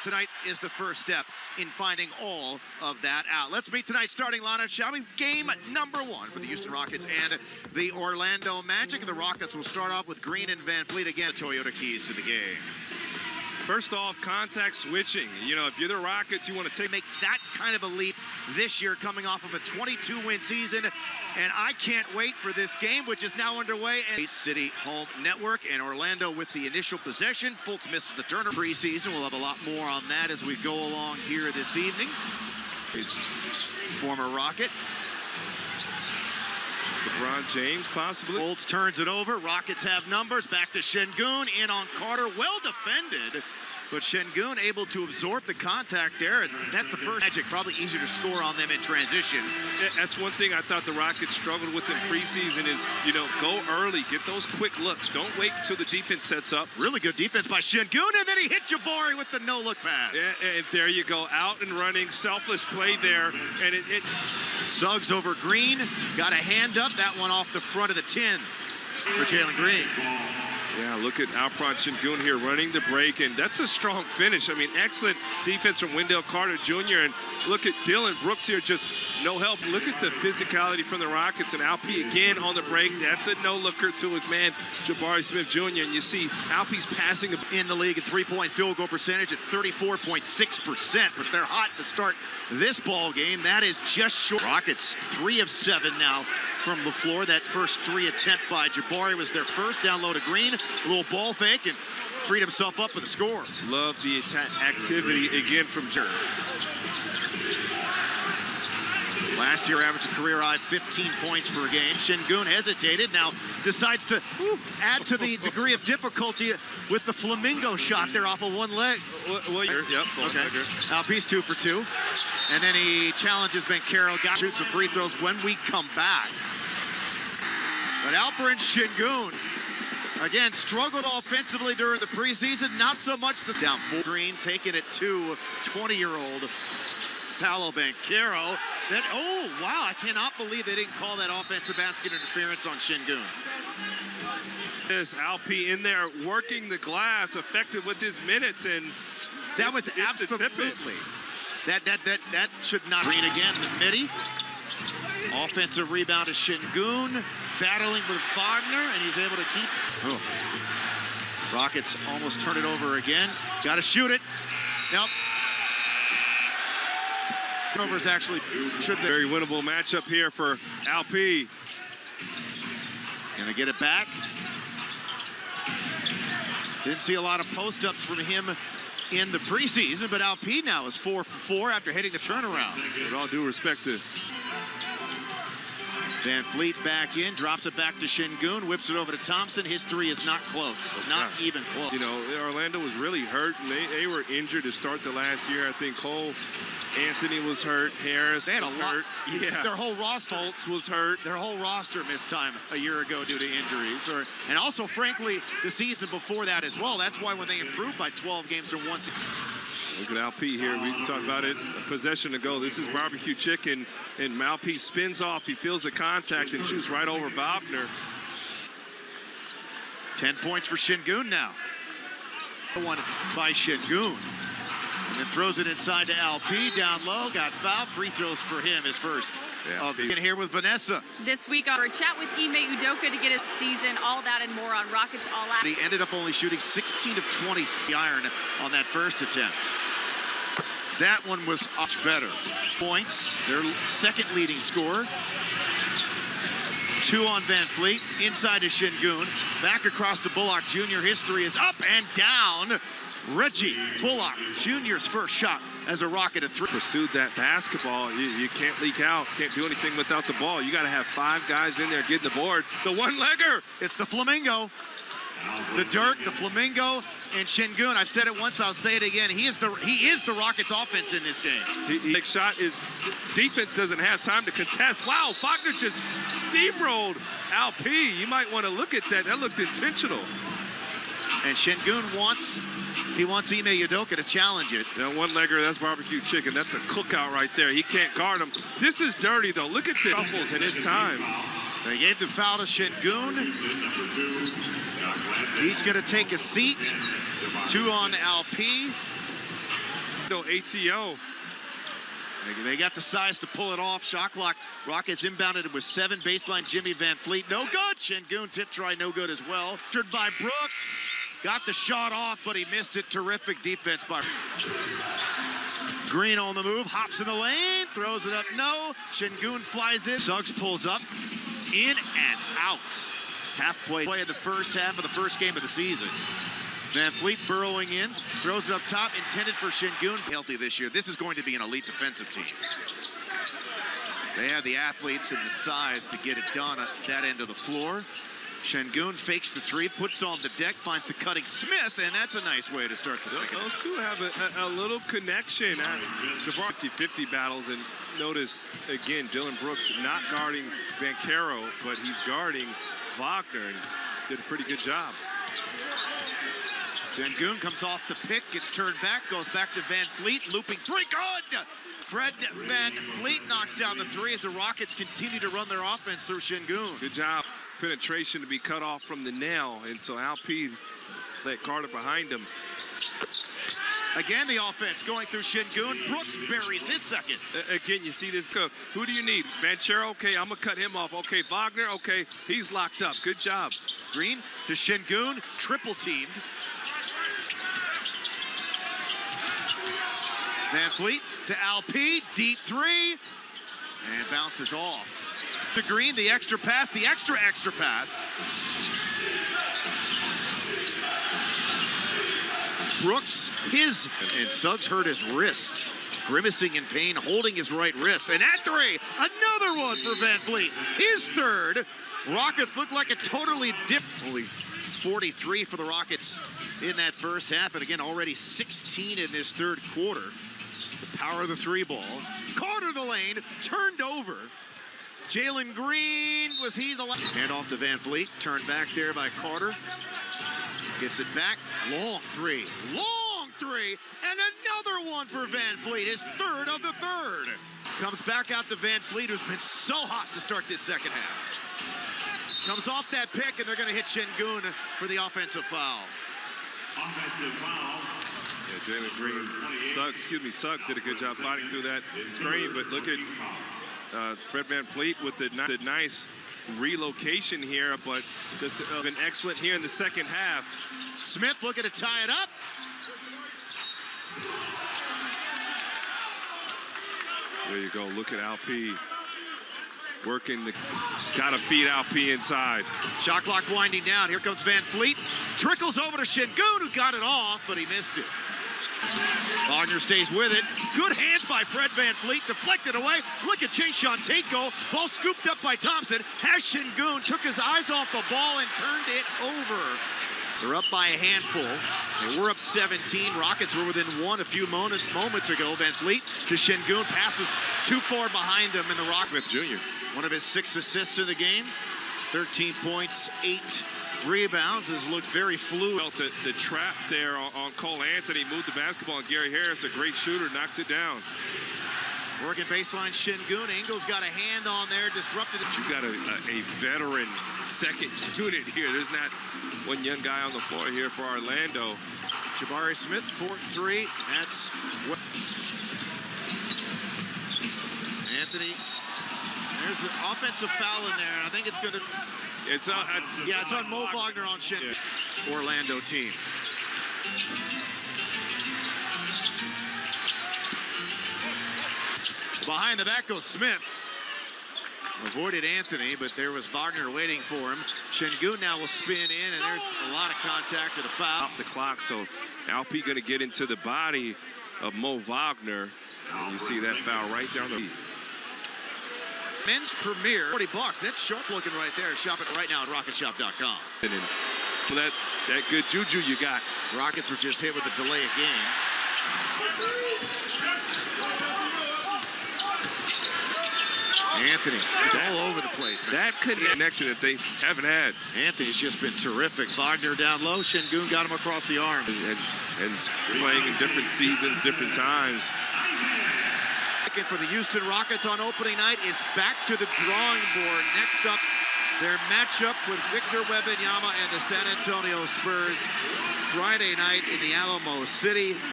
Tonight is the first step in finding all of that out. Let's meet tonight's starting lineup, shall we? Game number one for the Houston Rockets and the Orlando Magic. The Rockets will start off with Green and Van Fleet again. Toyota keys to the game. First off, contact switching. You know, if you're the Rockets, you want to make that kind of a leap this year, coming off of a 22-win season. And I can't wait for this game, which is now underway. And City Home Network and Orlando with the initial possession. Fultz misses the turner preseason. We'll have a lot more on that as we go along here this evening. He's former Rocket. LeBron James, possibly. Fultz turns it over. Rockets have numbers. Back to Şengün. In on Carter. Well defended. But Şengün able to absorb the contact there. And that's the first Magic. Probably easier to score on them in transition. That's one thing I thought the Rockets struggled with in preseason is, you know, go early. Get those quick looks. Don't wait until the defense sets up. Really good defense by Şengün. And then he hit Jabari with the no-look pass. Yeah, and there you go. Out and running. Selfless play there. And it Suggs over Green. Got a hand up. That one off the front of the 10 for Jalen Green. Yeah, look at Alperen Şengün here running the break, and that's a strong finish. I mean, excellent defense from Wendell Carter Jr., and look at Dylan Brooks here, just no help. Look at the physicality from the Rockets, and Alpe again on the break. That's a no-looker to his man, Jabari Smith Jr., and you see Alpe's passing in the league at three-point field goal percentage at 34.6%, but they're hot to start this ball game. That is just short. Rockets 3 of 7 now from the floor. That first 3 attempt by Jabari was their first. Down low to Green. A little ball fake and freed himself up with a score. Love the activity again from Jer. Last year averaged a career high 15 points per game. Şengün hesitated, now decides to add to the degree of difficulty with the flamingo shot there off of one leg. Well, yep, okay. Alpe's 2 for 2. And then he challenges Banchero, shoots some free throws when we come back. But Alperen Şengün, again, struggled offensively during the preseason. Not so much to down full. Green taking it to 20-year-old Paolo Banchero. Then, oh, wow, I cannot believe they didn't call that offensive basket interference on Şengün. There's Alpe in there working the glass, effective with his minutes, and that was absolutely. That should not. Green again, the midi. Offensive rebound to Şengün. Battling with Wagner, and he's able to keep. Oh. Rockets almost turn it over again. Got to shoot it. Nope. Turnovers actually should be. Very winnable matchup here for Alpe. Gonna get it back. Didn't see a lot of post-ups from him in the preseason, but Alpe now is 4 for 4 after hitting the turnaround. With all due respect to Van Fleet back in, drops it back to Şengün, whips it over to Thompson. His 3 is not close, not even close. You know, Orlando was really hurt, and they were injured to start the last year. I think Cole Anthony was hurt, Harris they had was a lot. Hurt. Yeah. Their whole roster. Fultz was hurt. Their whole roster missed time a year ago due to injuries. And also, frankly, the season before that as well. That's why when they improved by 12 games or once. Look at Alpe here. We talked about it a possession ago. This is barbecue chicken, and Alpe spins off. He feels the contact and shoots right over Wagner. 10 points for Şengün now. One by Şengün. And then throws it inside to Alpe. Down low, got fouled. Free throws for him, his first. In here with Vanessa. This week, our chat with Ime Udoka to get his season, all that and more on Rockets All Out. He ended up only shooting 16 of 20 iron on that first attempt. That one was much better. Points, their second leading scorer. 2 on Van Fleet, inside to Şengün. Back across to Bullock Jr. His 3 is up and down. Reggie Bullock Jr.'s first shot as a Rocket at 3. Pursued that basketball. You can't leak out. Can't do anything without the ball. You got to have 5 guys in there getting the board. The one-legger. It's the Flamingo. The Dirk, the Flamingo, and Şengün. I've said it once, I'll say it again. He is the Rockets' offense in this game. Next shot is defense doesn't have time to contest. Wow, Wagner just steamrolled Alpe. You might want to look at that. That looked intentional. And Şengün wants Ime Udoka to challenge it. That one-legger, that's barbecue chicken. That's a cookout right there. He can't guard him. This is dirty, though. Look at the ruffles in his time. They gave the foul to Şengün. He's going to take a seat. 2 on Alpe. No ATO. They got the size to pull it off. Shot clock. Rockets inbounded with 7. Baseline Jimmy Van Fleet. No good. Şengün tip try. No good as well. Entered by Brooks. Got the shot off, but he missed it. Terrific defense by Green on the move. Hops in the lane. Throws it up. No. Şengün flies in. Suggs pulls up. In and out. Halfway play of the first half of the first game of the season. Van Fleet burrowing in, throws it up top, intended for Şengün. Healthy this year. This is going to be an elite defensive team. They have the athletes and the size to get it done at that end of the floor. Şengün fakes the three, puts on the deck, finds the cutting Smith, and that's a nice way to start the second. Those two have a little connection. The 50-50 battles, and notice, again, Dylan Brooks not guarding Banchero, but he's guarding Wagner, and did a pretty good job. Şengün comes off the pick, gets turned back, goes back to Van Fleet, looping three, good! Fred Van Fleet knocks down the three as the Rockets continue to run their offense through Şengün. Good job. Penetration to be cut off from the nail, and so Alperen let Carter behind him. Again, the offense going through Şengün. Brooks buries his second. Again, you see this. Who do you need? Banchero? Okay, I'm going to cut him off. Okay, Wagner? Okay, he's locked up. Good job. Green to Şengün, triple teamed. Van Fleet to Alperen, deep three, and bounces off. To Green, the extra pass, the extra pass. Brooks, and Suggs hurt his wrist. Grimacing in pain, holding his right wrist. And at three, another one for Van Fleet. His third. Rockets look like a totally only 43 for the Rockets in that first half. And again, already 16 in this third quarter. The power of the three ball. Carter the lane, turned over. Jalen Green, was he the last? Hand off to Van Fleet, turned back there by Carter. Gets it back, long three, and another one for Van Fleet, his third of the third. Comes back out to Van Fleet, who's been so hot to start this second half. Comes off that pick, and they're gonna hit Şengün for the offensive foul. Offensive foul. Yeah, Jalen Green, Suggs did a good job fighting through that screen, but look at Fred Van Fleet with the nice relocation here, but just been excellent here in the second half. Smith looking to tie it up. There you go, look at Alperen working gotta feed Alperen inside. Shot clock winding down, here comes Van Fleet. Trickles over to Şengün, who got it off, but he missed it. Wagner stays with it. Good hands by Fred Van Fleet. Deflected away. Look at Chase Shanteko. Ball scooped up by Thompson. Has Şengün. Took his eyes off the ball and turned it over. They're up by a handful. They were up 17. Rockets were within one a few moments ago. Van Fleet to Şengün. Passes too far behind him in the Rockets. Smith Jr. One of his 6 assists in the game. 13 points, 8 rebounds. Has looked very fluid. Felt the trap there on Cole Anthony. Moved the basketball, and Gary Harris, a great shooter, knocks it down. Working baseline, Şengün. Ingles got a hand on there, disrupted it. You got a veteran second unit here. There's not one young guy on the floor here for Orlando. Jabari Smith, 4-3. That's what Anthony. There's an offensive foul in there. I think it's going to. It's on. Yeah, it's on Mo Wagner on Şengün. Yeah. Orlando team. Behind the back goes Smith. Avoided Anthony, but there was Wagner waiting for him. Şengün now will spin in, and there's a lot of contact and a foul. Off the clock, so Alperen going to get into the body of Mo Wagner. And you see that foul right down the. Men's Premier, $40. That's sharp looking right there. Shop it right now at rocketshop.com. For that good juju you got. Rockets were just hit with a delay of game. Anthony is all over the place. That connection that they haven't had. Anthony's just been terrific. Wagner down low. Şengün got him across the arm. And playing in different seasons, different times. For the Houston Rockets on opening night is back to the drawing board. Next up, their matchup with Victor Wembanyama and the San Antonio Spurs Friday night in the Alamo City.